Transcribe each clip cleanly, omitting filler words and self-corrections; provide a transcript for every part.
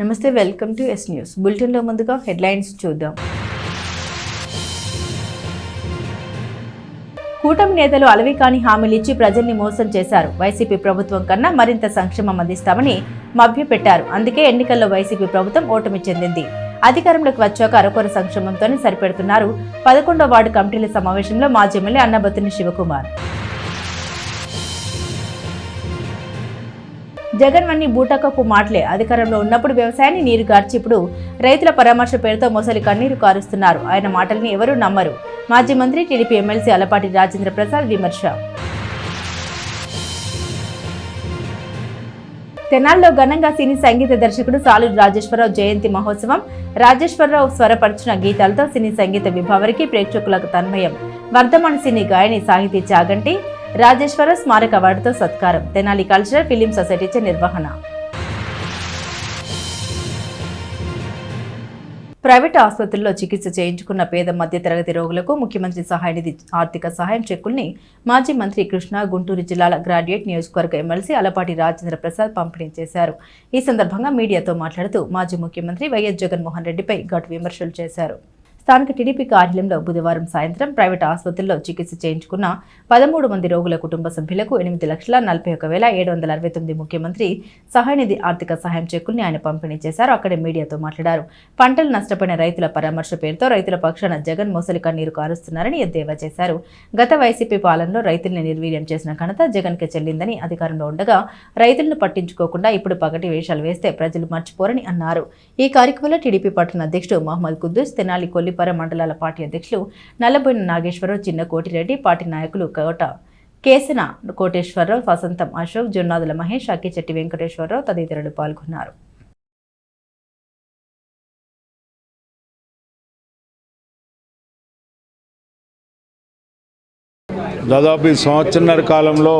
నమస్తే, welcome to yes news bulletin లో ముందుగా హెడ్లైన్స్ చూద్దాం. కూటమి నేతలు అలవికాని హామీలిచ్చి ప్రజల్ని మోసం చేశారు. వైసీపీ ప్రభుత్వం కన్నా మరింత సంక్షేమం అందిస్తామని మభ్యపెట్టారు. అందుకే ఎన్నికల్లో వైసీపీ ప్రభుత్వం ఓటమి చెందింది. అధికారంలోకి వచ్చాక అరకొర సంక్షేమంతోనే సరిపెడుతున్నారు. 11వ వార్డు కమిటీల సమావేశంలో మాజీ ఎమ్మెల్యే అన్నబత్తుని శివకుమార్. జగన్వన్ని బూటకపు మాటలే. అధికారంలో ఉన్నప్పుడు వ్యవసాయాన్ని నీరు గార్చి ఇప్పుడు రైతుల పరామర్శ పేరుతో మొసలి కన్నీరు కారుస్తున్నారు. ఆయన మాటల్ని ఎవరూ నమ్మరు. మాజీ మంత్రి టీడీపీ ఎమ్మెల్సీ అలపాటి రాజేంద్ర ప్రసాద్ విమర్శ. తెనాల్లో ఘనంగా సినీ సంగీత దర్శకుడు సాలూరు రాజేశ్వరరావు జయంతి మహోత్సవం. రాజేశ్వరరావు స్వరపరిచిన గీతాలతో సినీ సంగీత విభావరికి ప్రేక్షకులకు తన్మయం. వర్ధమాన సినీ గాయని సాహితీ చాగంటి రాజేశ్వర స్మారక అవార్డుతో సత్కారం. తెనాలి కల్చరల్ ఫిలిం సొసైటీచే నిర్వహణ. ప్రైవేటు ఆసుపత్రుల్లో చికిత్స చేయించుకున్న పేద మధ్యతరగతి రోగులకు ముఖ్యమంత్రి సహాయ నిధి ఆర్థిక సహాయం చెక్కుల్ని మాజీ మంత్రి కృష్ణా గుంటూరు జిల్లాల గ్రాడ్యుయేట్ నియోజకవర్గ ఎమ్మెల్సీ అలపాటి రాజేంద్ర ప్రసాద్ పంపిణీ చేశారు. ఈ సందర్భంగా మీడియాతో మాట్లాడుతూ మాజీ ముఖ్యమంత్రి వైఎస్ జగన్మోహన్ రెడ్డిపై ఘాటు విమర్శలు చేశారు. స్థానిక టీడీపీ కార్యాలయంలో బుధవారం సాయంత్రం ప్రైవేటు ఆసుపత్రుల్లో చికిత్స చేయించుకున్న 13 మంది రోగుల కుటుంబ సభ్యులకు 8,41,769 ముఖ్యమంత్రి సహాయనిధి ఆర్థిక సహాయం చెక్కుల్ని ఆయన పంపిణీ చేశారు. అక్కడే మీడియాతో మాట్లాడారు. పంటలు నష్టపోయిన రైతుల పరామర్శ పేరుతో రైతుల పక్షాన జగన్ మొసలి కన్నీరు కారుస్తున్నారని ఎద్దేవా చేశారు. గత వైసీపీ పాలనలో రైతుల్ని నిర్వీర్యం చేసిన ఘనత జగన్కి చెల్లిందని, అధికారంలో ఉండగా రైతులను పట్టించుకోకుండా ఇప్పుడు పగటి వేషాలు వేస్తే ప్రజలు మర్చిపోరని అన్నారు. ఈ కార్యక్రమంలో టీడీపీ పట్టణ అధ్యక్షుడు మహమ్మద్ కుద్దూస్, తెనాలి కొల్లిపర మండలాల పార్టీ అధ్యక్షులు నల్లబోయిన నాగేశ్వరరావు, చిన్న కోటిరెడ్డి, పార్టీ నాయకులు కోట కేసన కోటేశ్వరరావు, వసంతం అశోక్, జొన్నాదుల మహేష్, అక్కిచెట్టి వెంకటేశ్వరరావు తదితరులు పాల్గొన్నారు. దాదాపు ఈ సంవత్సరన్నర కాలంలో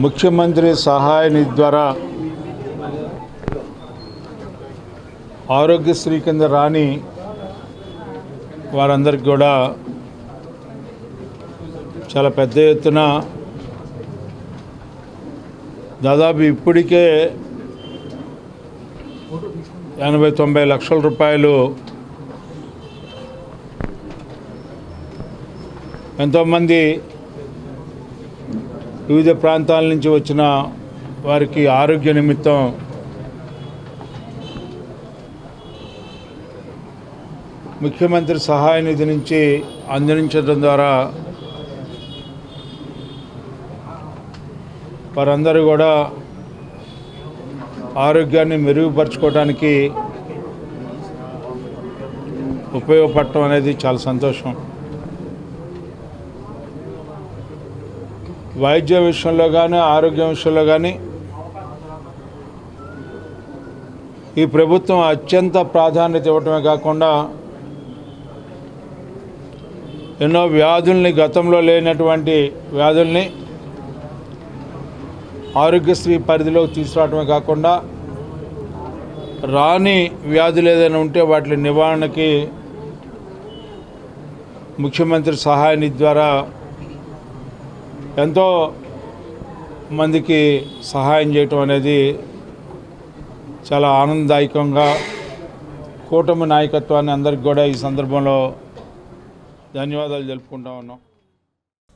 ముఖ్యమంత్రి సహాయ నిధి ద్వారా ఆరోగ్యశ్రీ కింద రాని వారందరికీ కూడా చాలా పెద్ద ఎత్తున దాదాపు ఇప్పటికే 80-90 లక్షల రూపాయలు ఎంతోమంది వివిధ ప్రాంతాల నుంచి వచ్చిన వారికి ఆరోగ్య నిమిత్తం ముఖ్యమంత్రి సహాయ నిధి నుంచి అందించడం ద్వారా వారందరూ కూడా ఆరోగ్యాన్ని మెరుగుపరచుకోవడానికి ఉపయోగపడటం అనేది చాలా సంతోషం. వైద్య విషయంలో కానీ ఆరోగ్యం విషయంలో కానీ ఈ ప్రభుత్వం అత్యంత ప్రాధాన్యత ఇవ్వటమే కాకుండా ఎన్నో వ్యాధుల్ని, గతంలో లేనటువంటి వ్యాధుల్ని ఆరోగ్యశ్రీ పరిధిలోకి తీసుకురావడమే కాకుండా రాని వ్యాధులు ఏదైనా ఉంటే వాటి నివారణకి ముఖ్యమంత్రి సహాయ నిధి ద్వారా ఎంతో మందికి సహాయం చేయటం అనేది చాలా ఆనందదాయకంగా కూటమి నాయకత్వాన్ని అందరికీ కూడా ఈ సందర్భంలో ధన్యవాదాలు తెలుపుకుంటా ఉన్నాం.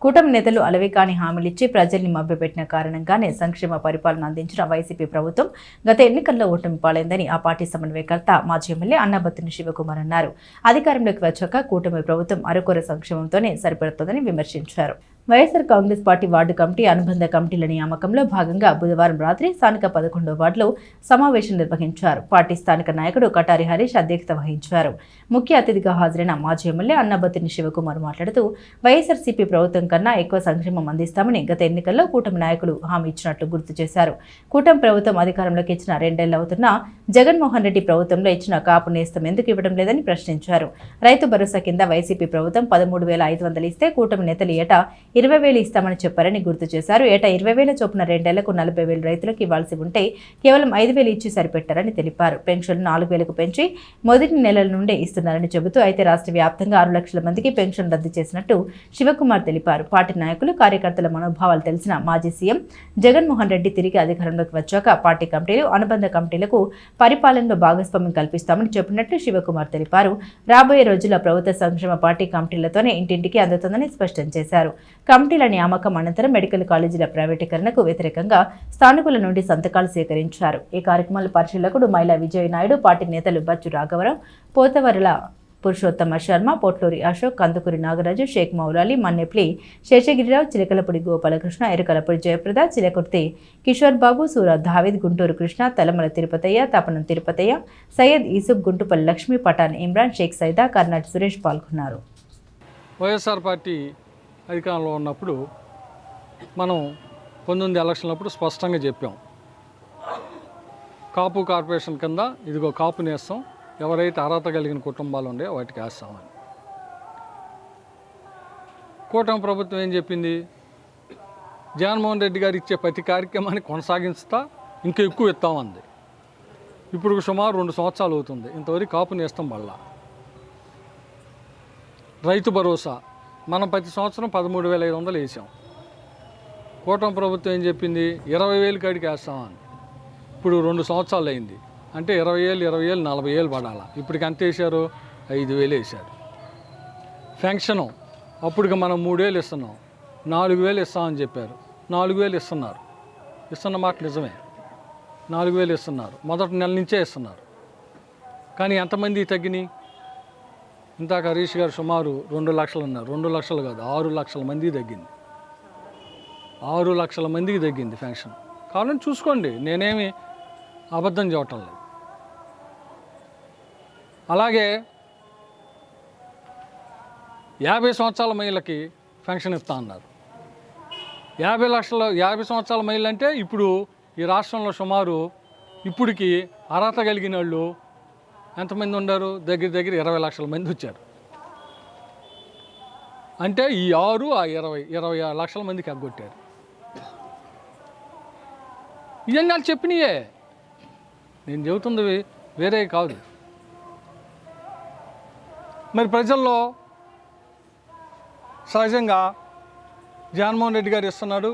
కూటమి నేతలు అలవికాని హామీలిచ్చి ప్రజల్ని మభ్యపెట్టిన కారణంగానే సంక్షేమ పరిపాలన అందించిన వైసీపీ ప్రభుత్వం గత ఎన్నికల్లో ఓటమి పాలైందని ఆ పార్టీ సమన్వయకర్త మాజీ ఎమ్మెల్యే అన్నబత్తుని శివకుమార్ అన్నారు. అధికారంలోకి వచ్చాక కూటమి ప్రభుత్వం అరకొర సంక్షేమంతోనే సరిపెడుతోందని విమర్శించారు. YSR Congress party ward committee, అనుబంధ కమిటీల నియామకంలో భాగంగా బుధవారం రాత్రి స్థానిక 11వ వార్డులో సమావేశం నిర్వహించారు. పార్టీ స్థానిక నాయకుడు కటారి హరీష్ అధ్యక్షత వహించారు. ముఖ్య అతిథిగా హాజరైన మాజీ ఎమ్మెల్యే అన్నబత్తుని శివకుమార్ మాట్లాడుతూ వైఎస్ఆర్సీపీ ప్రభుత్వం కన్నా ఎక్కువ సంక్షేమం అందిస్తామని గత ఎన్నికల్లో కూటమి నాయకులు హామీ ఇచ్చినట్లు గుర్తు చేశారు. కూటమి ప్రభుత్వం అధికారంలోకి ఇచ్చిన 2 ఏళ్లు అవుతున్నా జగన్మోహన్ రెడ్డి ప్రభుత్వంలో ఇచ్చిన కాపు నేస్తం ఎందుకు ఇవ్వడం లేదని ప్రశ్నించారు. రైతు భరోసా కింద వైసీపీ ప్రభుత్వం 13,500 ఇస్తే కూటమి నేతలు ఏటా 20,000 ఇస్తామని చెప్పారని గుర్తు చేశారు. ఏటా 20,000 చొప్పున 2 ఏళ్లకు 40,000 రైతులకు ఇవ్వాల్సి ఉంటే కేవలం 5,000 ఇచ్చి సరిపెట్టారని తెలిపారు. పెన్షన్లు 4,000కు పెంచి మొదటి నెలల నుండే ఇస్తున్నారని చెబుతూ అయితే రాష్ట్ర వ్యాప్తంగా 6 లక్షల మందికి పెన్షన్ రద్దు చేసినట్టు శివకుమార్ తెలిపారు. పార్టీ నాయకులు కార్యకర్తల మనోభావాలు తెలిసిన మాజీ సీఎం జగన్మోహన్ రెడ్డి తిరిగి అధికారంలోకి వచ్చాక పార్టీ కమిటీలు, అనుబంధ కమిటీలకు పరిపాలనలో భాగస్వామ్యం కల్పిస్తామని చెప్పినట్లు శివకుమార్ తెలిపారు. రాబోయే రోజుల్లో ప్రభుత్వ సంక్షేమ పార్టీ కమిటీలతోనే ఇంటింటికి అందుతుందని స్పష్టం చేశారు. కమిటీల నియామకం అనంతరం మెడికల్ కాలేజీల ప్రైవేటీకరణకు వ్యతిరేకంగా స్థానికుల నుండి సంతకాలు సేకరించారు. ఈ కార్యక్రమంలో పరిశీలకుడు మైలా విజయ్ నాయుడు, పార్టీ నేతలు బచ్చు రాఘవరావు, పోతవరల పురుషోత్తమ శర్మ, పొట్లూరి అశోక్, కందుకూరి నాగరాజు, షేక్ మౌలాలి, మన్నెప్లి శేషగిరిరావు, చిలకలపూడి గోపాలకృష్ణ, ఎరకలపూడి జయప్రద, చిలకుర్తి కిషోర్ బాబు, సూర దావిద్, గుంటూరు కృష్ణ, తలమల తిరుపతయ్య, తపనం తిరుపతయ్య, సయ్యద్ ఈసుఫ్, గుంటుపల్లి లక్ష్మి, పఠాన్ ఇమ్రాన్, షేక్ సైదా, కర్నాటి సురేష్ పాల్గొన్నారు. వైఎస్ఆర్ పార్టీ అధికారంలో ఉన్నప్పుడు మనం 19 ఎలక్షన్లప్పుడు స్పష్టంగా చెప్పాం, కాపు కార్పొరేషన్ కింద ఇదిగో కాపు నేస్తాం, ఎవరైతే అర్హత కలిగిన కుటుంబాలు ఉన్నాయో వాటికి వేస్తామని. కూటమి ప్రభుత్వం ఏం చెప్పింది? జగన్మోహన్ రెడ్డి గారు ఇచ్చే ప్రతి కార్యక్రమాన్ని కొనసాగిస్తా ఇంకా ఎక్కువ ఇస్తామంది. ఇప్పుడు సుమారు 2 సంవత్సరాలు అవుతుంది, ఇంతవరకు కాపు నేస్తాం వల్ల. రైతు భరోసా మనం ప్రతి సంవత్సరం 13,500 వేసాం. కూటమి ప్రభుత్వం ఏం చెప్పింది? 20,000 కాడికి వేస్తామని. ఇప్పుడు 2 సంవత్సరాలు అయింది, అంటే 20,000, 20,000, 40,000 పడాలా. ఇప్పటికి ఎంత వేశారు? 5,000 వేశారు. పెన్షను అప్పటికి మనం 3,000 ఇస్తున్నాం, 4,000 ఇస్తామని చెప్పారు, 4,000 ఇస్తున్నారు. ఇస్తున్న మాట నిజమే, 4,000 ఇస్తున్నారు, మొదటి నెల నుంచే ఇస్తున్నారు. కానీ ఎంతమంది తగ్గినాయి? ఇందాక హరీష్ గారు సుమారు 2 లక్షలు ఉన్నారు. 2 లక్షలు కాదు, 6 లక్షల మందికి తగ్గింది. 6 లక్షల మందికి తగ్గింది పెన్షన్. కావాలని చూసుకోండి, నేనేమి అబద్ధం చెప్పటం లేదు. అలాగే 50 సంవత్సరాల మహిళలకి పెన్షన్ ఇస్తా అన్నారు. 50 సంవత్సరాల మహిళలు అంటే ఇప్పుడు ఈ రాష్ట్రంలో సుమారు ఇప్పటికి అర్హత కలిగిన వాళ్ళు ఎంతమంది ఉన్నారు? దగ్గర 20 లక్షల మంది వచ్చారు. అంటే ఈ 6 ఆ 20 లక్షల మందికి ఎగ్గొట్టారు. ఇవన్నీ వాళ్ళు చెప్పినాయే, నేను చెబుతుంది వేరే కాదు. మరి ప్రజల్లో సహజంగా జగన్మోహన్ రెడ్డి గారు ఇస్తున్నాడు,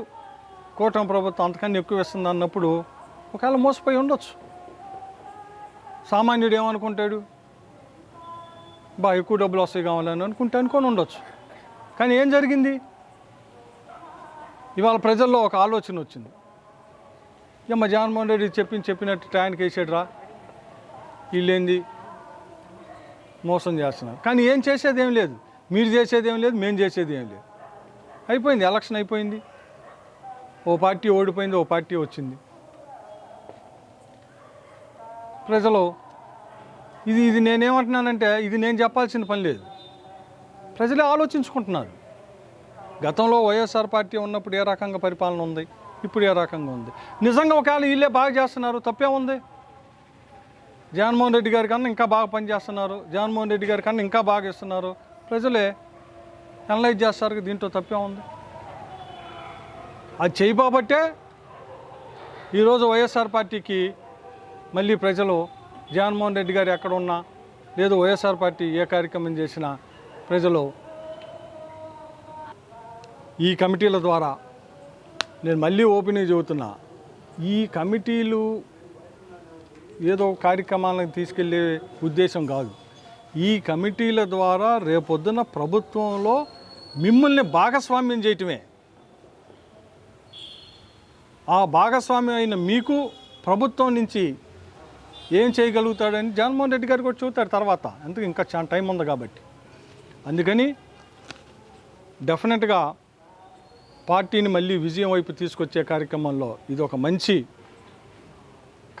కూటమి ప్రభుత్వం అంతకన్నా ఎక్కువ ఇస్తుంది అన్నప్పుడు ఒకవేళ మోసపోయి ఉండొచ్చు. సామాన్యుడు ఏమనుకుంటాడు? ఎక్కువ డబ్బులు వస్తాయి కావాలని అనుకొని ఉండొచ్చు. కానీ ఏం జరిగింది? ఇవాళ ప్రజల్లో ఒక ఆలోచన వచ్చింది, జగన్మోహన్ రెడ్డి చెప్పినట్టు టయానికి వేసాడు రా, వీళ్ళేంది మోసం చేస్తున్నారు. కానీ ఏం చేసేది ఏం లేదు, మీరు చేసేది ఏం లేదు, మేము చేసేది ఏం లేదు. అయిపోయింది, ఎలక్షన్ అయిపోయింది. ఓ పార్టీ ఓడిపోయింది, ఓ పార్టీ వచ్చింది. ప్రజలు ఇది నేనేమంటున్నానంటే, ఇది నేను చెప్పాల్సిన పని లేదు, ప్రజలే ఆలోచించుకుంటున్నారు. గతంలో వైఎస్ఆర్ పార్టీ ఉన్నప్పుడు ఏ రకంగా పరిపాలన ఉంది, ఇప్పుడు ఏ రకంగా ఉంది. నిజంగా ఒకవేళ వీళ్ళే బాగా చేస్తున్నారు, తప్పే ఉంది. జగన్మోహన్ రెడ్డి గారి కన్నా ఇంకా బాగా పనిచేస్తున్నారు, జగన్మోహన్ రెడ్డి గారి కన్నా ఇంకా బాగా ఇస్తున్నారు, ప్రజలే అనలైజ్ చేస్తారు. దీంట్లో తప్పే ఉంది. అది చేయబోబట్టే ఈరోజు వైఎస్ఆర్ పార్టీకి మళ్ళీ ప్రజలు జగన్మోహన్ రెడ్డి గారు ఎక్కడ ఉన్నా, లేదు వైఎస్ఆర్ పార్టీ ఏ కార్యక్రమం చేసినా ప్రజలు ఈ కమిటీల ద్వారా, నేను మళ్ళీ ఓపెన్గా చెబుతున్నా, ఈ కమిటీలు ఏదో కార్యక్రమాలను తీసుకెళ్లే ఉద్దేశం కాదు. ఈ కమిటీల ద్వారా రేపొద్దున ప్రభుత్వంలో మిమ్మల్ని భాగస్వామ్యం చేయటమే. ఆ భాగస్వామ్యం అయిన మీకు ప్రభుత్వం నుంచి ఏం చేయగలుగుతాడని జగన్మోహన్ రెడ్డి గారు కూడా చూస్తారు తర్వాత, ఎందుకు ఇంకా చాలా టైం ఉంది కాబట్టి. అందుకని డెఫినెట్గా పార్టీని మళ్ళీ విజయం వైపు తీసుకొచ్చే కార్యక్రమంలో ఇది ఒక మంచి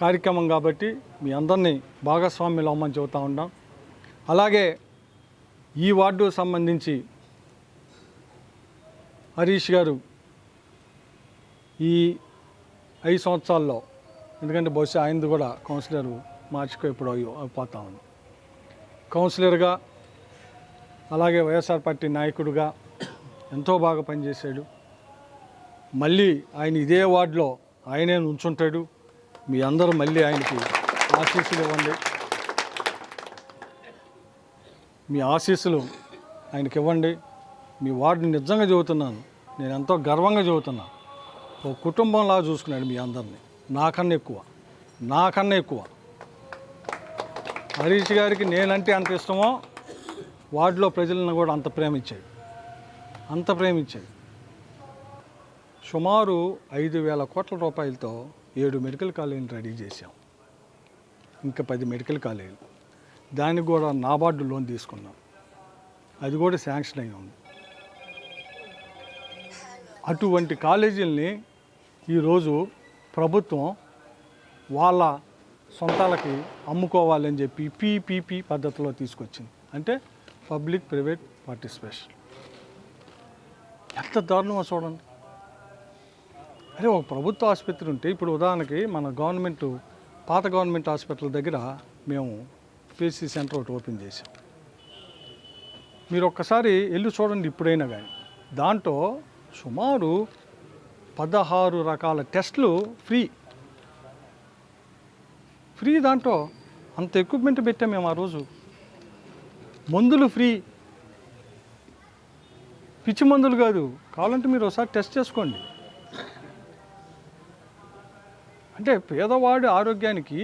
కార్యక్రమం కాబట్టి మీ అందరినీ భాగస్వామ్యులు అవ్వమని చెబుతూ ఉన్నాం. అలాగే ఈ వార్డు సంబంధించి హరీష్ గారు ఈ 5 సంవత్సరాల్లో, ఎందుకంటే బహుశా ఆయనది కూడా కౌన్సిలర్ మార్చుకో ఇప్పుడు అయిపోతా ఉంది, కౌన్సిలర్గా అలాగే వైఎస్ఆర్ పార్టీ నాయకుడిగా ఎంతో బాగా పనిచేశాడు. మళ్ళీ ఆయన ఇదే వార్డులో ఆయనే నుంచుంటాడు. మీ అందరూ మళ్ళీ ఆయనకి ఆశీస్సులు ఇవ్వండి. మీ ఆశీస్సులు ఆయనకి ఇవ్వండి. మీ వార్డుని నిజంగా చెబుతున్నాను, నేను ఎంతో గర్వంగా చెబుతున్నాను. ఓ కుటుంబంలా చూసుకున్నాడు మీ అందరినీ, నాకన్నా ఎక్కువ. హరీష్ గారికి నేనంటే అంత ఇష్టమో వార్డులో ప్రజలను కూడా అంత ప్రేమించాడు. సుమారు 5,000 కోట్ల రూపాయలతో 7 మెడికల్ కాలేజీలు రెడీ చేశాం. ఇంకా 10 మెడికల్ కాలేజీలు, దానికి కూడా నాబార్డు లోన్ తీసుకున్నాం. అది కూడా శాంక్షన్ అయి ఉంది. అటువంటి కాలేజీలని ఈరోజు ప్రభుత్వం వాళ్ళ సొంతాలకి అమ్ముకోవాలని చెప్పి పీపీపీ పద్ధతిలో తీసుకొచ్చింది. అంటే పబ్లిక్ ప్రైవేట్ పార్టిసిపేషన్. ఎంత దారుణమో చూడండి. అరే ఒక ప్రభుత్వ ఆసుపత్రి ఉంటే, ఇప్పుడు ఉదాహరణకి మన పాత గవర్నమెంట్ హాస్పిటల్ దగ్గర మేము పీసీ సెంటర్ ఒకటి ఓపెన్ చేసాం. మీరు ఒక్కసారి వెళ్ళి చూడండి ఇప్పుడైనా కానీ. దాంట్లో సుమారు 16 రకాల టెస్టులు ఫ్రీ. దాంట్లో అంత ఎక్విప్మెంట్ పెట్టాం మేము ఆ రోజు. మందులు ఫ్రీ, పిచ్చి మందులు కాదు. కావాలంటే మీరు ఒకసారి టెస్ట్ చేసుకోండి. అంటే పేదవాడి ఆరోగ్యానికి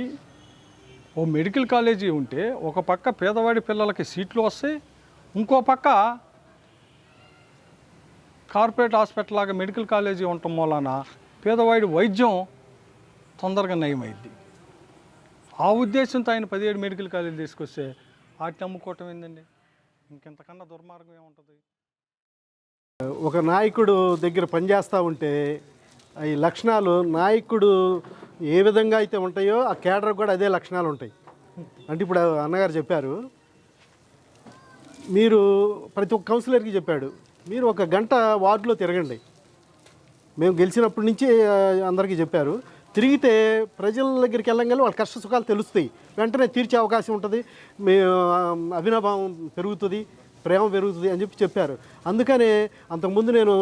ఓ మెడికల్ కాలేజీ ఉంటే ఒక పక్క పేదవాడి పిల్లలకి సీట్లు వస్తాయి, ఇంకో పక్క కార్పొరేట్ హాస్పిటల్ లాగా మెడికల్ కాలేజీ ఉండటం మూలాన పేదవాడి వైద్యం తొందరగా నయమైద్ది. ఆ ఉద్దేశంతో ఆయన 17 మెడికల్ కాలేజీలు తీసుకొస్తే వాటిని అమ్ముకోవటం ఏందండి? ఇంకెంతకన్నా దుర్మార్గం ఏముంటుంది? ఒక నాయకుడు దగ్గర పనిచేస్తూ ఉంటే ఈ లక్షణాలు నాయకుడు ఏ విధంగా అయితే ఉంటాయో ఆ కేడర్ కూడా అదే లక్షణాలు ఉంటాయి. అంటే ఇప్పుడు అన్నగారు చెప్పారు, మీరు ప్రతి ఒక్క కౌన్సిలర్కి చెప్పాడు, మీరు 1 గంట వార్డులో తిరగండి. మేము గెలిచినప్పటి నుంచి అందరికీ చెప్పారు, తిరిగితే ప్రజల దగ్గరికి వెళ్ళగానే వాళ్ళ కష్ట సుఖాలు తెలుస్తాయి, వెంటనే తీర్చే అవకాశం ఉంటుంది, మీ అవినాభావం పెరుగుతుంది, ప్రేమ పెరుగుతుంది అని చెప్పారు. అందుకనే అంతకుముందు నేను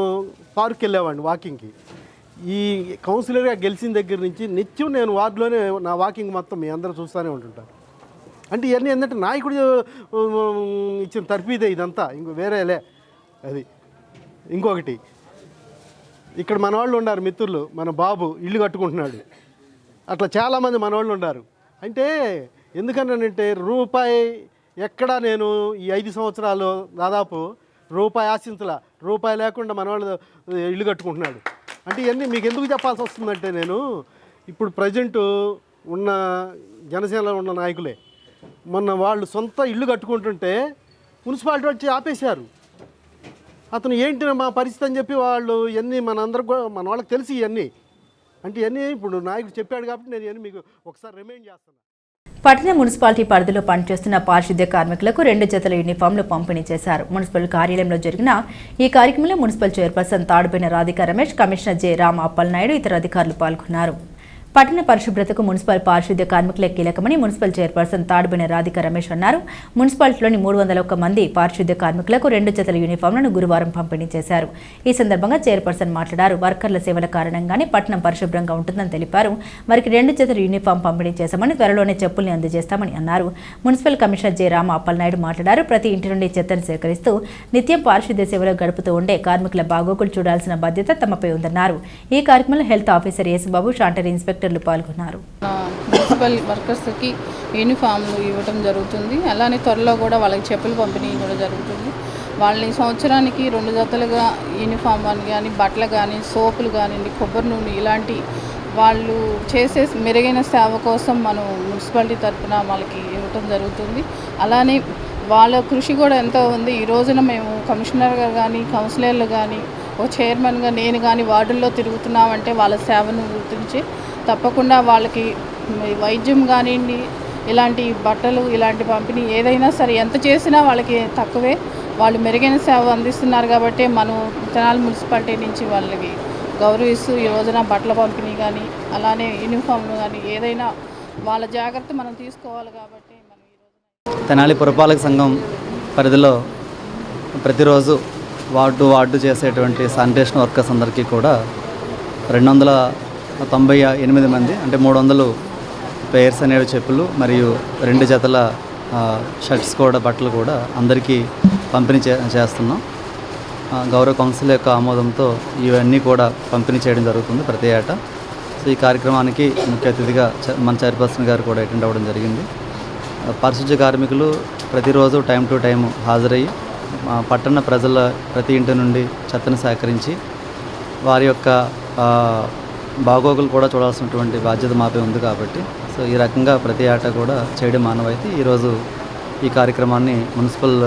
పార్క్కి వెళ్ళేవాడిని వాకింగ్కి. ఈ కౌన్సిలర్గా గెలిచిన దగ్గర నుంచి నిత్యం నేను వార్డులోనే నా వాకింగ్ మొత్తం మీ అందరూ చూస్తూనే ఉంటుంటారు. అంటే ఇవన్నీ ఏంటంటే నాయకుడు ఇచ్చిన తర్ఫీదే ఇదంతా, ఇంకో వేరేలే. అది ఇంకొకటి, ఇక్కడ మన వాళ్ళు ఉన్నారు మిత్రులు, మన బాబు ఇల్లు కట్టుకుంటున్నాడు. అట్లా చాలామంది మన వాళ్ళు ఉన్నారు. అంటే ఎందుకనంటే రూపాయి ఎక్కడా నేను ఈ 5 సంవత్సరాలు దాదాపు రూపాయి ఆశించలా, రూపాయి లేకుండా మన వాళ్ళు ఇల్లు కట్టుకుంటున్నాడు. అంటే ఇవన్నీ మీకు ఎందుకు చెప్పాల్సి వస్తుందంటే, నేను ఇప్పుడు ప్రజెంటు ఉన్న జనసేనలో ఉన్న నాయకులే మొన్న వాళ్ళు సొంత ఇల్లు కట్టుకుంటుంటే మున్సిపాలిటీ వచ్చి ఆపేశారు. అతను ఏంటి మా పరిస్థితి అని చెప్పి వాళ్ళు ఇవన్నీ మనందరికి కూడా మన వాళ్ళకి తెలిసి ఇవన్నీ. అంటే ఇవన్నీ ఇప్పుడు నాయకుడు చెప్పాడు కాబట్టి నేను ఇవన్నీ మీకు ఒకసారి రిమైండ్ చేస్తాను. పట్టణ మున్సిపాలిటీ పరిధిలో పనిచేస్తున్న పారిశుద్ధ్య కార్మికులకు 2 జతల యూనిఫామ్లు పంపిణీ చేశారు. మున్సిపల్ కార్యాలయంలో జరిగిన ఈ కార్యక్రమంలో municipal chairperson Taduboina Radhika Ramesh, commissioner J Rama Appalanaidu, ఇతర అధికారులు పాల్గొన్నారు. పట్టణ పరిశుభ్రతకు మున్సిపల్ పారిశుద్ధ్య కార్మికులే కీలకమని మున్సిపల్ చైర్పర్సన్ తాడుబోయిన రాధికా రమేష్ అన్నారు. మున్సిపాలిటీలోని 301 మంది పారిశుద్ధ్య కార్మికులకు 2 జతల యూనిఫామ్లను గురువారం పంపిణీ చేశారు. ఈ సందర్భంగా చైర్పర్సన్ మాట్లాడారు. వర్కర్ల సేవల కారణంగానే పట్టణం పరిశుభ్రంగా ఉంటుందని తెలిపారు. వారికి 2 జతల యూనిఫామ్ పంపిణీ చేశామని, త్వరలోనే చెప్పుల్ని అందజేస్తామని అన్నారు. Municipal commissioner J Rama Appalanaidu మాట్లాడారు. ప్రతి ఇంటి నుండి చెత్తను సేకరిస్తూ నిత్యం పారిశుద్ధ్య సేవలో గడుపుతూ ఉండే కార్మికుల బాగోగులు చూడాల్సిన బాధ్యత తమపై ఉందన్నారు. ఈ కార్యక్రమంలో health officer Yesubabu, sanitary inspector పాల్గొన్నారు. మున్సిపల్ వర్కర్స్కి యూనిఫామ్లు ఇవ్వడం జరుగుతుంది. అలానే త్వరలో కూడా వాళ్ళకి చెప్పులు పంపిణీ కూడా జరుగుతుంది. వాళ్ళని సంవత్సరానికి 2 జతలుగా యూనిఫామ్ కానీ, బట్టలు కానీ, సోపులు కానివ్వండి, కొబ్బరి నూనె, ఇలాంటి వాళ్ళు చేసే మెరుగైన సేవ కోసం మనం మున్సిపాలిటీ తరఫున వాళ్ళకి ఇవ్వటం జరుగుతుంది. అలానే వాళ్ళ కృషి కూడా ఎంతో ఉంది. ఈ రోజున మేము కమిషనర్ గారు కానీ, కౌన్సిలర్లు కానీ, ఓ చైర్మన్గా నేను కానీ వార్డుల్లో తిరుగుతున్నామంటే వాళ్ళ సేవను గుర్తించి తప్పకుండా వాళ్ళకి వైద్యం కానివ్వండి, ఇలాంటి బట్టలు, ఇలాంటి పంపిణీ ఏదైనా సరే ఎంత చేసినా వాళ్ళకి తక్కువే. వాళ్ళు మెరుగైన సేవ అందిస్తున్నారు కాబట్టి మనం తెనాలి మున్సిపాలిటీ నుంచి వాళ్ళకి గౌరవిస్తూ ఈ రోజున బట్టల పంపిణీ కానీ, అలానే యూనిఫామ్లు కానీ ఏదైనా వాళ్ళ జాగ్రత్త మనం తీసుకోవాలి కాబట్టి మనం ఈరోజు తెనాలి పురపాలక సంఘం పరిధిలో ప్రతిరోజు వార్డు చేసేటువంటి శానిటేషన్ వర్కర్స్ అందరికీ కూడా 298 మంది అంటే 300 పేర్స్ అనేవి చెప్పులు మరియు 2 జతల షర్ట్స్ కూడా బట్టలు కూడా అందరికీ పంపిణీ చేస్తున్నాం. గౌరవ కౌన్సిల్ యొక్క ఆమోదంతో ఇవన్నీ కూడా పంపిణీ చేయడం జరుగుతుంది ప్రతి ఏటా. సో ఈ కార్యక్రమానికి ముఖ్య అతిథిగా మన చైర్పర్సన్ గారు కూడా అటెండ్ అవ్వడం జరిగింది. పారిశుధ్య కార్మికులు ప్రతిరోజు టైం టు టైం హాజరయ్యి పట్టణ ప్రజల ప్రతి ఇంటి నుండి చెత్తను సేకరించి వారి యొక్క బాగోగులు కూడా చూడాల్సినటువంటి బాధ్యత మాపై ఉంది కాబట్టి సో ఈ రకంగా ప్రతి ఏటా కూడా చేయడం మానవైతే ఈరోజు ఈ కార్యక్రమాన్ని మున్సిపల్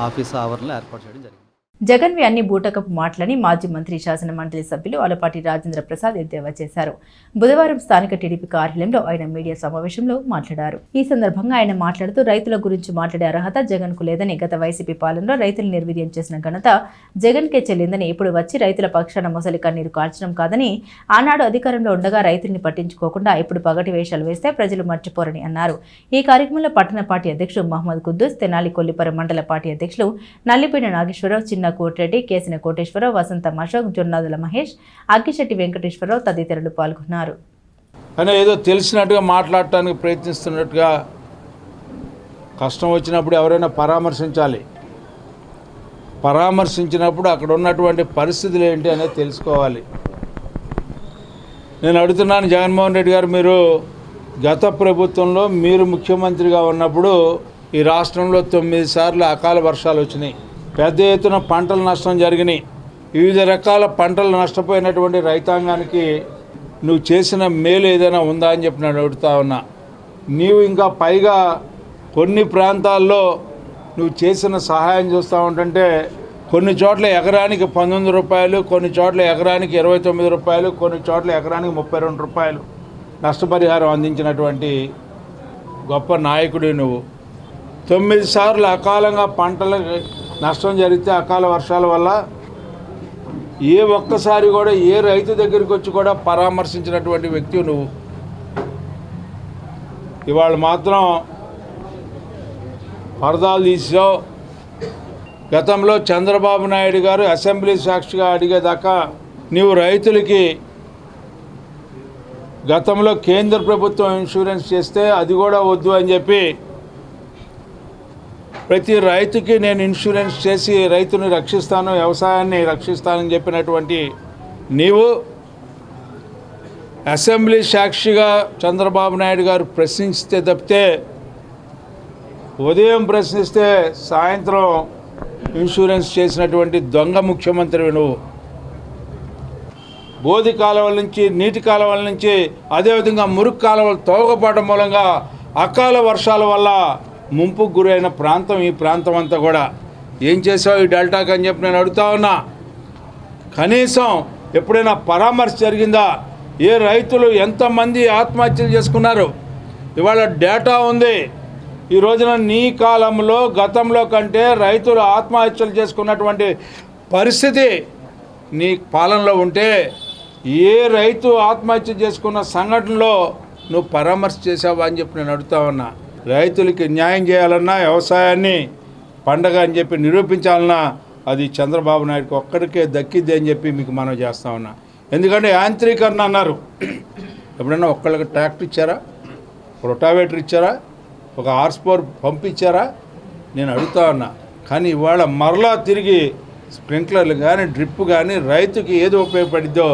ఆఫీస్ ఆవరణలో ఏర్పాటు చేయడం జరిగింది. జగన్వి అన్ని బూటకపు మాటలని మాజీ మంత్రి శాసన మండలి సభ్యులు అలపాటి రాజేంద్ర ప్రసాద్ ఎద్దేవా చేశారు. బుధవారం స్థానిక టీడీపీ కార్యాలయంలో ఆయన మీడియా సమావేశంలో మాట్లాడారు. ఈ సందర్భంగా ఆయన మాట్లాడుతూ రైతుల గురించి మాట్లాడే అర్హత జగన్ కు లేదని, గత వైసీపీ పాలనలో రైతులు నిర్వీర్యం చేసిన ఘనత జగన్ కే చెల్లిందని, ఇప్పుడు వచ్చి రైతుల పక్షాన మొసలి కన్నీరు కార్చడం కాదని, ఆనాడు అధికారంలో ఉండగా రైతుల్ని పట్టించుకోకుండా ఇప్పుడు పగటి వేషాలు వేస్తే ప్రజలు మర్చిపోరని అన్నారు. ఈ కార్యక్రమంలో పట్టణ పార్టీ అధ్యక్షుడు మహమ్మద్ కుద్దూస్, తెనాలి కొల్లిపర మండల పార్టీ అధ్యక్షులు నల్లిపేట నాగేశ్వరరావు, చిన్న కోటిరెడ్డి, కేసిన కోటేశ్వరరావు, వసంతం అశోక్, జొన్నాదుల మహేష్, అగ్గిశెట్టి వెంకటేశ్వరరావు తదితరులు పాల్గొన్నారు. అని ఏదో తెలిసినట్టుగా మాట్లాడటానికి ప్రయత్నిస్తున్నట్టుగా, కష్టం వచ్చినప్పుడు ఎవరైనా పరామర్శించాలి. పరామర్శించినప్పుడు అక్కడ ఉన్నటువంటి పరిస్థితులు ఏంటి అనేది తెలుసుకోవాలి. నేను అడుగుతున్నాను జగన్మోహన్ రెడ్డి గారు, మీరు గత ప్రభుత్వంలో మీరు ముఖ్యమంత్రిగా ఉన్నప్పుడు ఈ రాష్ట్రంలో 9 సార్లు అకాల వర్షాలు వచ్చినాయి. పెద్ద ఎత్తున పంటల నష్టం జరిగినాయి. వివిధ రకాల పంటలు నష్టపోయినటువంటి రైతాంగానికి నువ్వు చేసిన మేలు ఏదైనా ఉందా అని చెప్పి నేను అడుగుతా ఉన్నా. నీవు ఇంకా పైగా కొన్ని ప్రాంతాల్లో నువ్వు చేసిన సహాయం చూస్తూ ఉంటుంటే కొన్ని చోట్ల ఎకరానికి 19 రూపాయలు, కొన్ని చోట్ల ఎకరానికి 29 రూపాయలు, కొన్ని చోట్ల ఎకరానికి 32 రూపాయలు నష్టపరిహారం అందించినటువంటి గొప్ప నాయకుడు నువ్వు. 9 సార్లు అకాలంగా పంటల నష్టం జరిగితే అకాల వర్షాల వల్ల ఏ ఒక్కసారి కూడా ఏ రైతు దగ్గరికి వచ్చి కూడా పరామర్శించినటువంటి వ్యక్తి నువ్వు. ఇవాళ మాత్రం పరదాలు తీసావు. గతంలో చంద్రబాబు నాయుడు గారు అసెంబ్లీ సాక్షిగా అడిగేదాకా నీవు రైతులకి గతంలో కేంద్ర ప్రభుత్వం ఇన్సూరెన్స్ చేస్తే అది కూడా వద్దు అని చెప్పి ప్రతి రైతుకి నేను ఇన్సూరెన్స్ చేసి రైతుని రక్షిస్తాను, వ్యవసాయాన్ని రక్షిస్తానని చెప్పినటువంటి నీవు అసెంబ్లీ సాక్షిగా చంద్రబాబు నాయుడు గారు ప్రశ్నిస్తే తప్పితే, ఉదయం ప్రశ్నిస్తే సాయంత్రం ఇన్సూరెన్స్ చేసినటువంటి దొంగ ముఖ్యమంత్రివి నువ్వు. బోధి కాలువల నుంచి, నీటి కాలువల నుంచి, అదేవిధంగా మురుగు కాలువలు తోగపోవడం మూలంగా అకాల వర్షాల వల్ల ముంపుకు గురైన ప్రాంతం ఈ ప్రాంతం అంతా కూడా. ఏం చేసావు ఈ డెల్టాకి అని చెప్పి నేను అడుగుతా ఉన్నా. కనీసం ఎప్పుడైనా పరామర్శ జరిగిందా? ఏ రైతులు ఎంతమంది ఆత్మహత్యలు చేసుకున్నారు? ఇవాళ డేటా ఉంది. ఈ రోజున నీ కాలంలో గతంలో కంటే రైతులు ఆత్మహత్యలు చేసుకున్నటువంటి పరిస్థితి నీ పాలనలో ఉంటే ఏ రైతు ఆత్మహత్య చేసుకున్న సంఘటనలో నువ్వు పరామర్శ చేసావా అని చెప్పి నేను అడుగుతా ఉన్నా. రైతులకి న్యాయం చేయాలన్నా, వ్యవసాయాన్ని పండగ అని చెప్పి నిరూపించాలన్నా అది చంద్రబాబు నాయుడుకి ఒక్కడికే దక్కిద్ది అని చెప్పి మీకు మనం చేస్తా ఉన్నా. ఎందుకంటే యాంత్రీకరణ అన్నారు. ఎప్పుడైనా ఒక్కళ్ళకి ట్రాక్టర్ ఇచ్చారా? రొటావేటర్ ఇచ్చారా? ఒక హార్స్ పవర్ పంప్ ఇచ్చారా? నేను అడుగుతా ఉన్నా. కానీ ఇవాళ మరలా తిరిగి స్ప్రింక్లర్లు కానీ, డ్రిప్ కానీ రైతుకి ఏది ఉపయోగపడిద్దో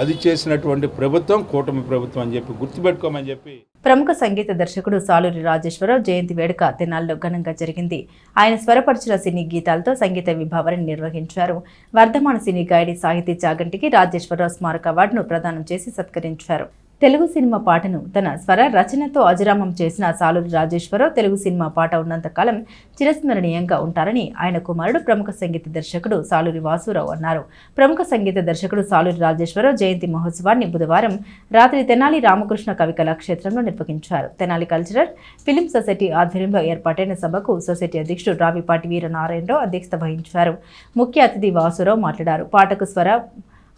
అది చేసినటువంటి ప్రభుత్వం కూటమి ప్రభుత్వం అని చెప్పి గుర్తుపెట్టుకోమని చెప్పి. ప్రముఖ సంగీత దర్శకుడు సాలూరి రాజేశ్వరరావు జయంతి వేడుక తెనాలిలో ఘనంగా జరిగింది. ఆయన స్వరపరిచిన సినీ గీతాలతో సంగీత విభావరిని నిర్వహించారు. వర్ధమాన సినీ గాయడి సాహితీ చాగంటికి రాజేశ్వరరావు స్మారక అవార్డును ప్రదానం చేసి సత్కరించారు. తెలుగు సినిమా పాటను తన స్వర రచనతో అజరామం చేసిన సాలూరి రాజేశ్వరరావు తెలుగు సినిమా పాట ఉన్నంతకాలం చిరస్మరణీయంగా ఉంటారని ఆయన కుమారుడు ప్రముఖ సంగీత దర్శకుడు సాలూరి వాసురావు అన్నారు. ప్రముఖ సంగీత దర్శకుడు సాలూరి రాజేశ్వరరావు జయంతి మహోత్సవాన్ని బుధవారం రాత్రి తెనాలి రామకృష్ణ కవి కళాక్షేత్రంలో నిర్వహించారు. తెనాలి కల్చరల్ ఫిలిం సొసైటీ ఆధ్వర్యంలో ఏర్పాటైన సభకు సొసైటీ అధ్యక్షుడు రావిపాటి వీరనారాయణరావు అధ్యక్షత వహించారు. ముఖ్య అతిథి వాసురావు మాట్లాడారు. పాటకు స్వర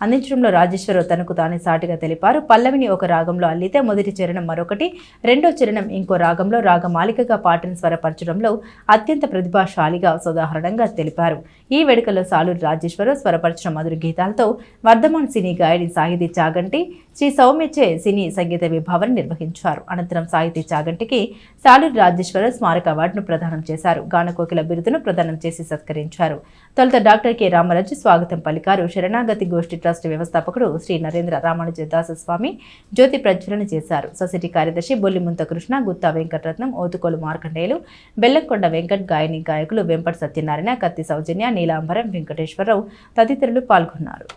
అందించడంలో రాజేశ్వరరావు తనకు తానే సాటిగా తెలిపారు. పల్లవిని ఒక రాగంలో అల్లితే మొదటి చరణం మరొకటి, రెండో చరణం ఇంకో రాగంలో రాగమాలికగా పాటను స్వరపరచడంలో అత్యంత ప్రతిభాశాలిగా ఉదాహరణంగా తెలిపారు. ఈ వేడుకలో సాలూరి రాజేశ్వరరావు స్వరపరిచిన మధుర గీతాలతో వర్ధమాన్ సినీ గాయని సాహితీ చాగంటి శ్రీ సౌమ్యచే సినీ సంగీత విభావన నిర్వహించారు. అనంతరం సాహితీ చాగంటికి సాలూరి రాజేశ్వరరావు స్మారక అవార్డును ప్రదానం చేశారు. గానకోకిల బిరుదును ప్రదానం చేసి సత్కరించారు. తొలుత డాక్టర్ కె రామరాజు స్వాగతం పలికారు. శరణాగతి గోష్ఠి ట్రస్ట్ వ్యవస్థాపకుడు శ్రీ నరేంద్ర రామానుజదాస స్వామి జ్యోతి ప్రజ్వలన చేశారు. సొసైటీ కార్యదర్శి బొల్లిముంత కృష్ణ, గుత్తా వెంకటరత్నం, ఓతుకోలు మార్కండేయులు, బెల్లంకొండ వెంకట్, గాయని గాయకులు వెంపటి సత్యనారాయణ, కత్తి సౌజన్య, నీలాంబరం, వెంకటేశ్వరరావు తదితరులు పాల్గొన్నారు.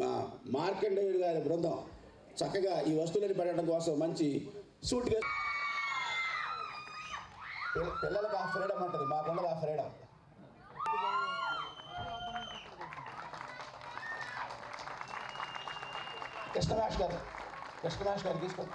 మా మార్కండేయుడు గారి బృందం చక్కగా ఈ వస్తువులని పెట్టడం కోసం మంచి సూట్గా పిల్లలకు ఆ ఫ్రీడమ్ ఉంటుంది, మాకుండదు ఆ ఫ్రీడమ్. కృష్ణమాష్ గారు తీసుకోండి.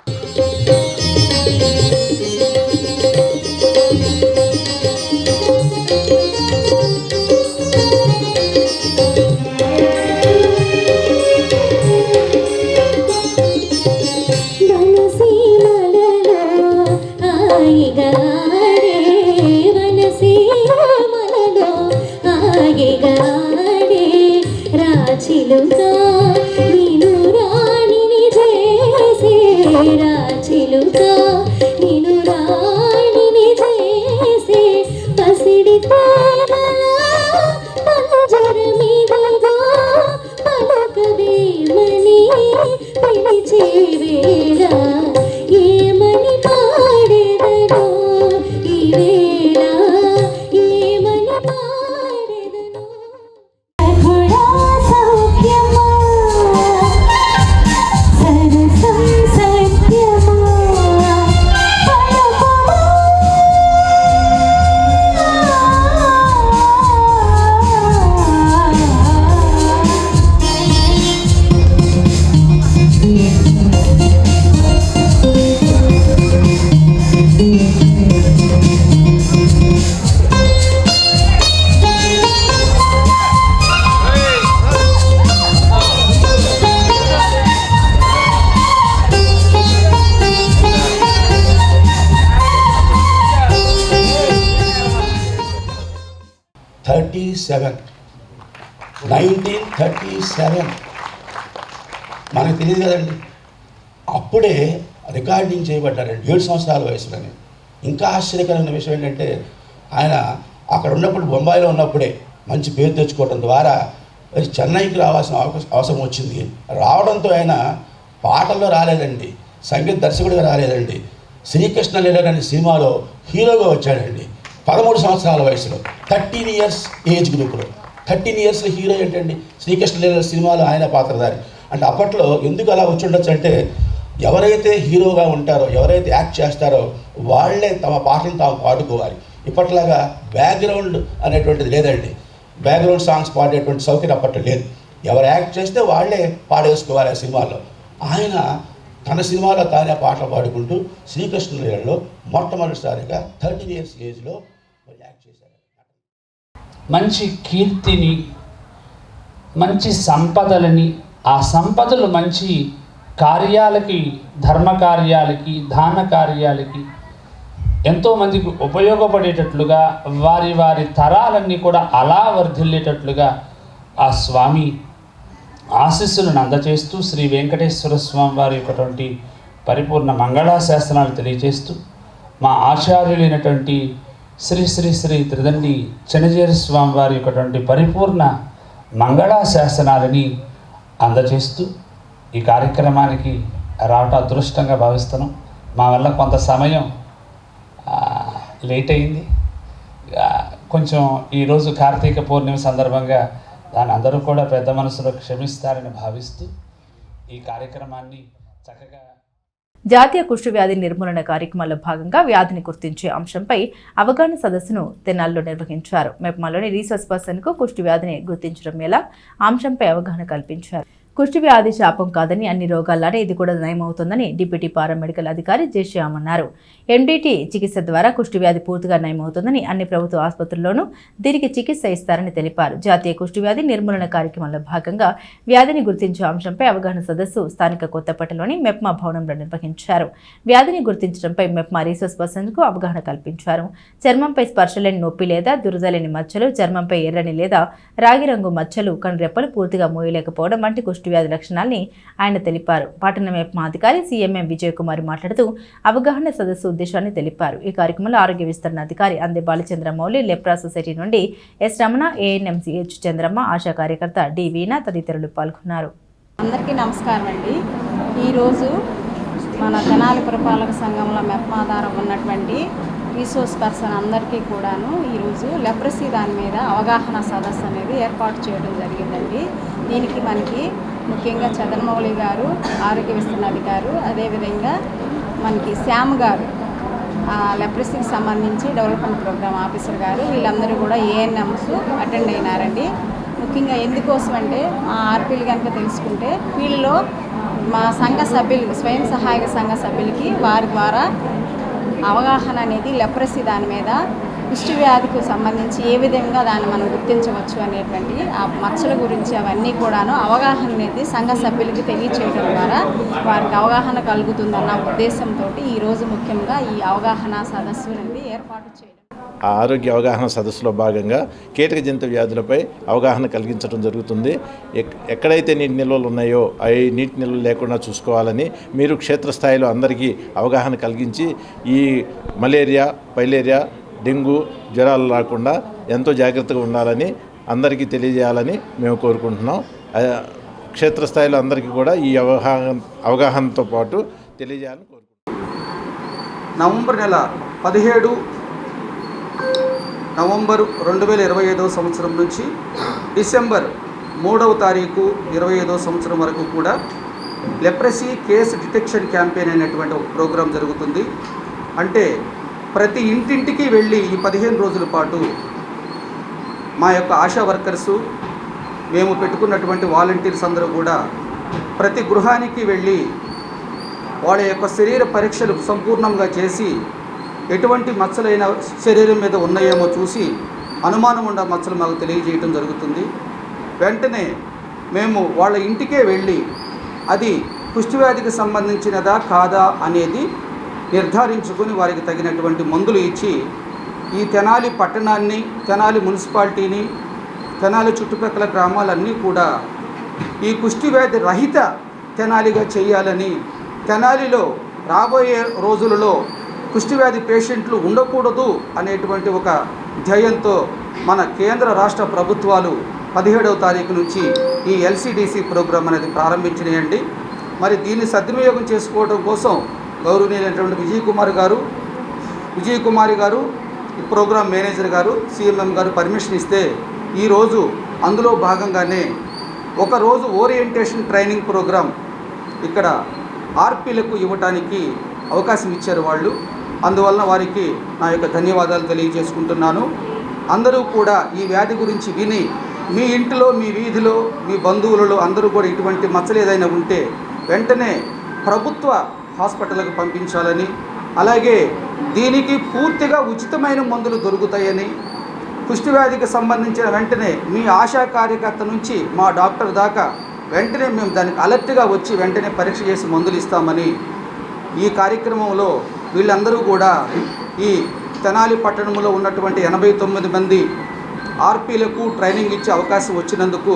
మనకు తెలియదు కదండి, అప్పుడే రికార్డింగ్ చేయబడ్డారండి 7 సంవత్సరాల వయసులోనే. ఇంకా ఆశ్చర్యకరమైన విషయం ఏంటంటే ఆయన అక్కడ ఉన్నప్పుడు బొంబాయిలో ఉన్నప్పుడే మంచి పేరు తెచ్చుకోవడం ద్వారా చెన్నైకి రావాల్సిన అవసరం వచ్చింది. రావడంతో ఆయన పాటల్లో రాలేదండి, సంగీత దర్శకుడిగా రాలేదండి, శ్రీకృష్ణ లీలర్ అనే సినిమాలో హీరోగా వచ్చాడండి 13 సంవత్సరాల వయసులో. 13 ఇయర్స్ ఏజ్ గ్రూప్లో 13 ఇయర్స్లో హీరో ఏంటండి, శ్రీకృష్ణ లీలర్ సినిమాలో ఆయన పాత్రధారి. అంటే అప్పట్లో ఎందుకు అలా వచ్చి ఉండొచ్చు అంటే ఎవరైతే హీరోగా ఉంటారో, ఎవరైతే యాక్ట్ చేస్తారో వాళ్ళే తమ పాటలు తాము పాడుకోవాలి. ఇప్పట్లాగా బ్యాక్గ్రౌండ్ అనేటువంటిది లేదండి, బ్యాక్గ్రౌండ్ సాంగ్స్ పాడేటువంటి సౌకర్యం అప్పట్లో లేదు. ఎవరు యాక్ట్ చేస్తే వాళ్ళే పాడేసుకోవాలి ఆ సినిమాలో. ఆయన తన సినిమాలో తానే పాటలు పాడుకుంటూ శ్రీకృష్ణ లీలలో మొట్టమొదటిసారిగా 13 ఇయర్స్ ఏజ్లో యాక్ట్ చేశారు. మంచి కీర్తిని, మంచి సంపదలని, ఆ సంపదలు మంచి కార్యాలకి, ధర్మ కార్యాలకి, దాన కార్యాలకి ఎంతోమందికి ఉపయోగపడేటట్లుగా వారి వారి తరాలన్నీ కూడా అలా వర్ధిల్లేటట్లుగా ఆ స్వామి ఆశీస్సులను అందజేస్తూ శ్రీ వెంకటేశ్వర స్వామి వారి యొక్కటువంటి పరిపూర్ణ మంగళాశాసనాలు తెలియజేస్తూ మా ఆచార్యులైనటువంటి శ్రీ శ్రీ శ్రీ త్రిదండి చెనజేరి స్వామి వారి యొక్కటువంటి పరిపూర్ణ మంగళాశాసనాలని అందజేస్తూ ఈ కార్యక్రమానికి రావటం అదృష్టంగా భావిస్తున్నాం. మా వల్ల కొంత సమయం లేట్ అయింది. కొంచెం ఈరోజు కార్తీక పౌర్ణమి సందర్భంగా దాన్ని అందరూ కూడా పెద్ద మనసులో క్షమిస్తారని భావిస్తూ ఈ కార్యక్రమాన్ని చక్కగా జాతీయ కుష్టు వ్యాధి నిర్మూలన కార్యక్రమంలో భాగంగా వ్యాధిని గుర్తించే అంశంపై అవగాహన సదస్సును తెనాలిలో నిర్వహించారు. మెప్మాలోని రీసోర్స్ పర్సన్కు కుష్టు వ్యాధిని గుర్తించడం ఎలా అంశంపై అవగాహన కల్పించారు. కుష్టి వ్యాధి శాపం కాదని అన్ని రోగాల్లానే ఇది కూడా నయమవుతుందని డిప్యూటీ పారామెడికల్ అధికారి జయశ్యామ్ అన్నారు. ఎండిటి చికిత్స ద్వారా కుష్టి వ్యాధి పూర్తిగా నయమవుతుందని అన్ని ప్రభుత్వ ఆసుపత్రుల్లోనూ దీనికి చికిత్స ఇస్తారని తెలిపారు. జాతీయ కుష్టి వ్యాధి నిర్మూలన కార్యక్రమంలో భాగంగా వ్యాధిని గుర్తించే అంశంపై అవగాహన సదస్సు స్థానిక కొత్తపేటలోని మెప్మా భవనంలో నిర్వహించారు. వ్యాధిని గుర్తించడంపై మెప్మా రీసోర్స్ పర్సన్కు అవగాహన కల్పించారు. చర్మంపై స్పర్శ లేని నొప్పి లేదా దురద లేని మచ్చలు, చర్మంపై ఎర్రని లేదా రాగి రంగు మచ్చలు, కనురెప్పలు పూర్తిగా మోయలేకపోవడం వంటి కుష్టి వ్యాధి లక్షణాలని ఆయన తెలిపారు. పట్టణ మెప్మా అధికారి సిఎంఎం విజయ్ కుమార్ మాట్లాడుతూ అవగాహన సదస్సు ఉద్దేశాన్ని తెలిపారు. ఈ కార్యక్రమంలో ఆరోగ్య విస్తరణ అధికారి అందే బాలచంద్ర మౌలి, లెప్రా సొసైటీ నుండి ఎస్ రమణ, ఏఎన్ఎంసీహెచ్ చంద్రమ్మ, ఆశా కార్యకర్త డి వీణా తదితరులు పాల్గొన్నారు. అందరికీ నమస్కారం అండి. ఈరోజు మన తెనాలి పురపాలక సంఘంలో మెప్మా ద్వారా ఉన్నటువంటి రీసోర్స్ పర్సన్ అందరికీ కూడాను ఈరోజు లెప్రసీ దాని మీద అవగాహన సదస్సు అనేది ఏర్పాటు చేయడం జరిగిందండి. దీనికి మనకి ముఖ్యంగా చంద్రమౌళి గారు, ఆరోగ్య విస్తరణ అధికారు, అదేవిధంగా మనకి శ్యామ్ గారు, లెప్రసీకి సంబంధించి డెవలప్మెంట్ ప్రోగ్రామ్ ఆఫీసర్ గారు, వీళ్ళందరూ కూడా ఏఎన్ఎంస్ అటెండ్ అయినారండి. ముఖ్యంగా ఎందుకోసం అంటే మా ఆర్పీలు కనుక తెలుసుకుంటే వీళ్ళలో మా సంఘ సభ్యులకి, స్వయం సహాయక సంఘ సభ్యులకి వారి ద్వారా అవగాహన అనేది లెప్రసీ దాని మీద కుష్టి వ్యాధికి సంబంధించి ఏ విధంగా దాన్ని మనం గుర్తించవచ్చు అనేటువంటి ఆ మచ్చల గురించి అవన్నీ కూడాను అవగాహన అనేది సంఘ సభ్యులకి తెలియచేయడం ద్వారా వారికి అవగాహన కలుగుతుందన్న ఉద్దేశంతో ఈరోజు ముఖ్యంగా ఈ అవగాహన సదస్సు అనేది ఏర్పాటు చేయడం. ఆ ఆరోగ్య అవగాహన సదస్సులో భాగంగా కీటక జంతు వ్యాధులపై అవగాహన కలిగించడం జరుగుతుంది. ఎక్కడైతే నీటి నిల్వలు ఉన్నాయో అవి నీటి నిల్వలు లేకుండా చూసుకోవాలని మీరు క్షేత్రస్థాయిలో అందరికీ అవగాహన కలిగించి ఈ మలేరియా, పైలేరియా, డెంగ్యూ జ్వరాలు రాకుండా ఎంతో జాగ్రత్తగా ఉండాలని అందరికీ తెలియజేయాలని మేము కోరుకుంటున్నాం. క్షేత్రస్థాయిలో అందరికీ కూడా ఈ అవగాహనతో పాటు తెలియజేయాలని కోరుకుంటున్నాం. నవంబర్ నెల 17 నవంబర్ 2025 సంవత్సరం నుంచి డిసెంబర్ 3వ తారీఖు 25వ సంవత్సరం వరకు కూడా లెప్రసీ కేస్ డిటెక్షన్ క్యాంపెయిన్ అనేటువంటి ఒక ప్రోగ్రాం జరుగుతుంది. అంటే ప్రతి ఇంటింటికి వెళ్ళి ఈ 15 రోజుల పాటు మా యొక్క ఆశా వర్కర్సు, మేము పెట్టుకున్నటువంటి వాలంటీర్స్ అందరూ కూడా ప్రతి గృహానికి వెళ్ళి వాళ్ళ యొక్క శరీర పరీక్షలు సంపూర్ణంగా చేసి ఎటువంటి మచ్చలైన శరీరం మీద ఉన్నాయేమో చూసి అనుమానం ఉన్న మచ్చలు మాకు తెలియజేయడం జరుగుతుంది. వెంటనే మేము వాళ్ళ ఇంటికే వెళ్ళి అది కుష్ఠవ్యాధికి సంబంధించినదా కాదా అనేది నిర్ధారించుకొని వారికి తగినటువంటి మందులు ఇచ్చి ఈ తెనాలి పట్టణాన్ని, తెనాలి మున్సిపాలిటీని, తెనాలి చుట్టుపక్కల గ్రామాలన్నీ కూడా ఈ కుష్ఠవ్యాధి రహిత తెనాలిగా చేయాలని, తెనాలిలో రాబోయే రోజులలో కుష్ఠవ్యాధి పేషెంట్లు ఉండకూడదు అనేటువంటి ఒక ధ్యేయంతో మన కేంద్ర రాష్ట్ర ప్రభుత్వాలు 17వ తారీఖు నుంచి ఈ ఎల్సిడిసి ప్రోగ్రాం అనేది ప్రారంభించినాయండి. మరి దీన్ని సద్వినియోగం చేసుకోవడం కోసం గౌరవనీయులైనటువంటి విజయ్ కుమారి గారు ఈ ప్రోగ్రాం మేనేజర్ గారు, సిఎంఎం గారు పర్మిషన్ ఇస్తే ఈరోజు అందులో భాగంగానే ఒకరోజు ఓరియంటేషన్ ట్రైనింగ్ ప్రోగ్రాం ఇక్కడ ఆర్పీలకు ఇవ్వటానికి అవకాశం ఇచ్చారు వాళ్ళు. అందువలన వారికి నా యొక్క ధన్యవాదాలు తెలియజేసుకుంటున్నాను. అందరూ కూడా ఈ వ్యాధి గురించి విని మీ ఇంటిలో, మీ వీధిలో, మీ బంధువులలో అందరూ కూడా ఇటువంటి మచ్చలు ఏదైనా ఉంటే వెంటనే ప్రభుత్వ హాస్పిటల్కి పంపించాలని, అలాగే దీనికి పూర్తిగా ఉచితమైన మందులు దొరుకుతాయని, కుష్ఠవ్యాధికి సంబంధించిన వెంటనే మీ ఆశా కార్యకర్త నుంచి మా డాక్టర్ దాకా వెంటనే మేము దానికి అలర్ట్గా వచ్చి వెంటనే పరీక్ష చేసి మందులు ఇస్తామని ఈ కార్యక్రమంలో వీళ్ళందరూ కూడా ఈ తెనాలి పట్టణంలో ఉన్నటువంటి 89 మంది ఆర్పీలకు ట్రైనింగ్ ఇచ్చే అవకాశం వచ్చినందుకు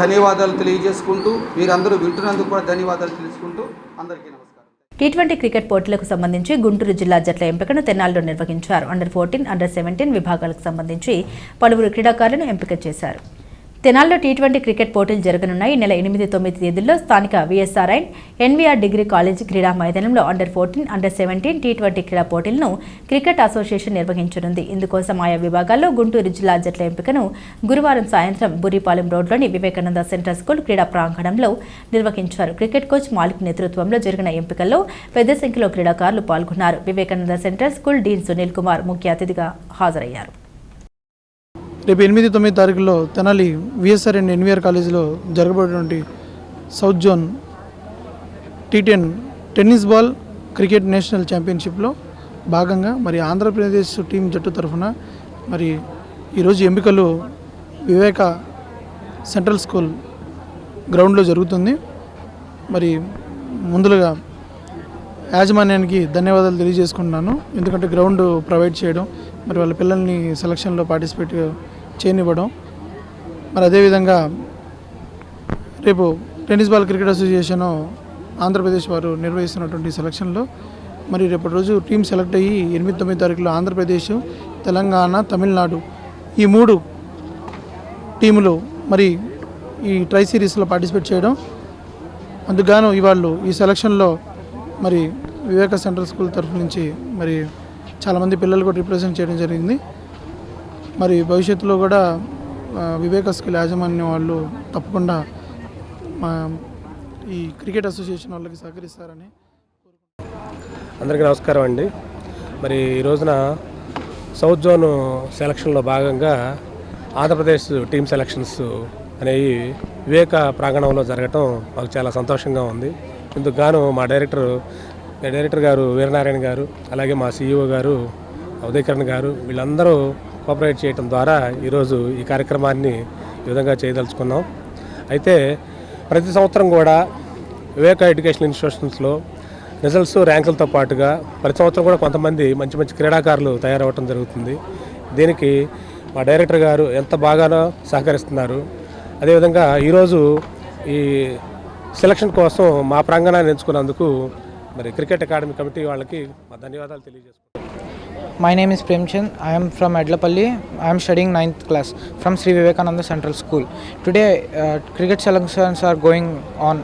ధన్యవాదాలు తెలియజేసుకుంటూ, మీరందరూ వింటున్నందుకు కూడా ధన్యవాదాలు తెలుసుకుంటూ అందరికీ నమస్కారం. టీ20 క్రికెట్ పోటీలకు సంబంధించి గుంటూరు జిల్లా జట్ల ఎంపికను తెనాలిలో నిర్వహించారు. అండర్ 14, అండర్ 17 విభాగాలకు సంబంధించి పలువురు క్రీడాకారులను ఎంపిక చేశారు. తెనాలిలో టీ20 క్రికెట్ పోటీలు జరగనున్నాయి. ఈ నెల 8-9 తేదీల్లో స్థానిక విఎస్ఆర్ఐన్ ఎన్వీఆర్ డిగ్రీ కాలేజ్ క్రీడా మైదానంలో అండర్ 14, అండర్ 17 టీ20 క్రీడా పోటీలను క్రికెట్ అసోసియేషన్ నిర్వహించనుంది. ఇందుకోసం ఆయా విభాగాల్లో గుంటూరు జిల్లా జట్ల ఎంపికను గురువారం సాయంత్రం బురిపాలెం రోడ్లోని వివేకానంద సెంట్రల్ స్కూల్ క్రీడా ప్రాంగణంలో నిర్వహించారు. క్రికెట్ కోచ్ మాలిక్ నేతృత్వంలో జరిగిన ఎంపికల్లో పెద్ద సంఖ్యలో క్రీడాకారులు పాల్గొన్నారు. వివేకానంద సెంట్రల్ స్కూల్ డీన్ సునీల్ కుమార్ ముఖ్య అతిథిగా హాజరయ్యారు. రేపు 8-9 తారీఖుల్లో తెనాలి విఎస్ఆర్ అండ్ ఎన్వీఆర్ కాలేజీలో జరగబోయేటువంటి south zone T10 tennis ball cricket national ఛాంపియన్షిప్లో భాగంగా మరి ఆంధ్రప్రదేశ్ టీం జట్టు తరఫున మరి ఈరోజు ఎంపికలు వివేక సెంట్రల్ స్కూల్ గ్రౌండ్లో జరుగుతుంది. మరి ముందుగా యాజమాన్యానికి ధన్యవాదాలు తెలియజేసుకుంటున్నాను. ఎందుకంటే గ్రౌండ్ ప్రొవైడ్ చేయడం, మరి వాళ్ళ పిల్లల్ని సెలక్షన్లో పార్టిసిపేట్ చేయనివ్వడం, మరి అదేవిధంగా రేపు tennis ball cricket association Andhra Pradesh వారు నిర్వహిస్తున్నటువంటి సెలక్షన్లో మరి రేపటి రోజు టీం సెలెక్ట్ అయ్యి 8-9 తారీఖులో ఆంధ్రప్రదేశ్, తెలంగాణ, తమిళనాడు ఈ 3 టీములు మరి ఈ ట్రై సిరీస్లో పార్టిసిపేట్ చేయడం, అందుకు ఇవాళ ఈ సెలక్షన్లో మరి వివేక సెంట్రల్ స్కూల్ తరఫు నుంచి మరి చాలామంది పిల్లలు కూడా రిప్రజెంట్ చేయడం జరిగింది. మరి భవిష్యత్తులో కూడా వివేక స్కూల్ యాజమాన్యం వాళ్ళు తప్పకుండా ఈ క్రికెట్ అసోసియేషన్ వాళ్ళకి సహకరిస్తారని. అందరికీ నమస్కారం అండి. మరి ఈ రోజున సౌత్ జోన్ సెలక్షన్లో భాగంగా ఆంధ్రప్రదేశ్ టీమ్ సెలక్షన్స్ అనేవి వివేక ప్రాంగణంలో జరగటం మాకు చాలా సంతోషంగా ఉంది. ఇందుకు గాను మా డైరెక్టర్ గారు వీరనారాయణ గారు, అలాగే మా CEO గారు ఉదయకరణ్ గారు, వీళ్ళందరూ కోఆపరేట్ చేయడం ద్వారా ఈరోజు ఈ కార్యక్రమాన్ని ఈ విధంగా చేయదలుచుకున్నాం. అయితే ప్రతి సంవత్సరం కూడా వివేక ఎడ్యుకేషన్ ఇన్స్టిట్యూషన్స్లో రిజల్ట్స్ ర్యాంకులతో పాటుగా ప్రతి సంవత్సరం కూడా కొంతమంది మంచి మంచి క్రీడాకారులు తయారవటం జరుగుతుంది. దీనికి మా డైరెక్టర్ గారు ఎంత బాగానో సహకరిస్తున్నారు. అదేవిధంగా ఈరోజు ఈ సెలక్షన్ కోసం మా ప్రాంగణాన్ని ఎంచుకున్నందుకు మరి క్రికెట్ అకాడమీ కమిటీ వాళ్ళకి మా ధన్యవాదాలు తెలియజేసుకుంటాం. My name is Premchand. I am from Adlapalli. I am studying 9th class from Sri Vivekananda Central School. Today, cricket selections are going on.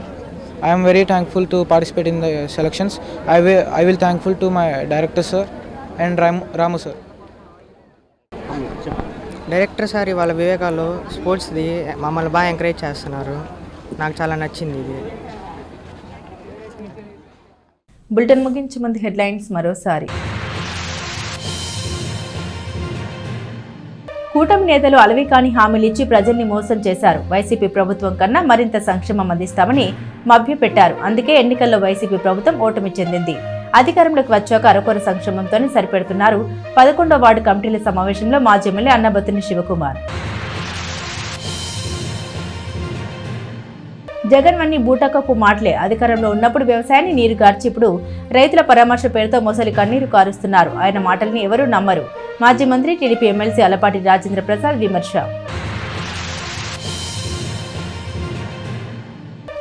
I am very thankful to participate in the selections. I will thankful to my director sir and Ramu sir. Director sir ఇవాళ వివేకాలో స్పోర్ట్స్ది మమ్మల్ని బాగా encourage చేస్తున్నారు. నాకు చాలా నచ్చింది ఇది. Bulletin ముగించే ముందు హెడ్లైన్స్ మరోసారి. కూటమి నేతలు అలవికాని హామీలు ఇచ్చి ప్రజల్ని మోసం చేశారు. వైసీపీ ప్రభుత్వం కన్నా మరింత సంక్షేమం అందిస్తామని మభ్యపెట్టారు. అందుకే ఎన్నికల్లో వైసీపీ ప్రభుత్వం ఓటమి చెందింది. అధికారంలోకి వచ్చాక అరకొర సంక్షేమంతోనే సరిపెడుతున్నారు. 11వ వార్డు కమిటీల సమావేశంలో మాజీ ఎమ్మెల్యే అన్నబత్తుని శివకుమార్. జగన్ అన్ని బూటకపు మాటలే. అధికారంలో ఉన్నప్పుడు వ్యవసాయాన్ని నీరు గార్చి ఇప్పుడు రైతుల పరామర్శ పేరుతో మొసలి కన్నీరు కారుస్తున్నారు. ఆయన మాటల్ని ఎవరూ నమ్మరు. మాజీ మంత్రి టీడీపీ ఎమ్మెల్సీ అలపాటి రాజేంద్ర ప్రసాద్ విమర్శ.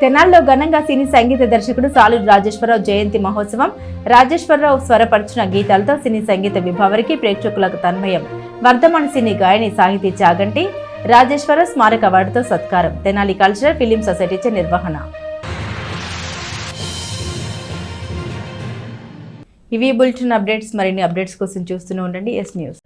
తెనాల్లో ఘనంగా సినీ సంగీత దర్శకుడు సాలూరు రాజేశ్వరరావు జయంతి మహోత్సవం. రాజేశ్వరరావు స్వరపరిచిన గీతాలతో సినీ సంగీత విభావరికి ప్రేక్షకులకు తన్మయం. వర్ధమాన సినీ గాయని సాహితీ చాగంటి రాజేశ్వరరావు స్మారక అవార్డుతో సత్కారం. తెనాలి కల్చరల్ ఫిలిం సొసైటీచే నిర్వహణ. ఇవి బులెటిన్ అప్డేట్స్. మరిన్ని అప్డేట్స్ కోసం చూస్తూనే ఉండండి ఎస్ న్యూస్.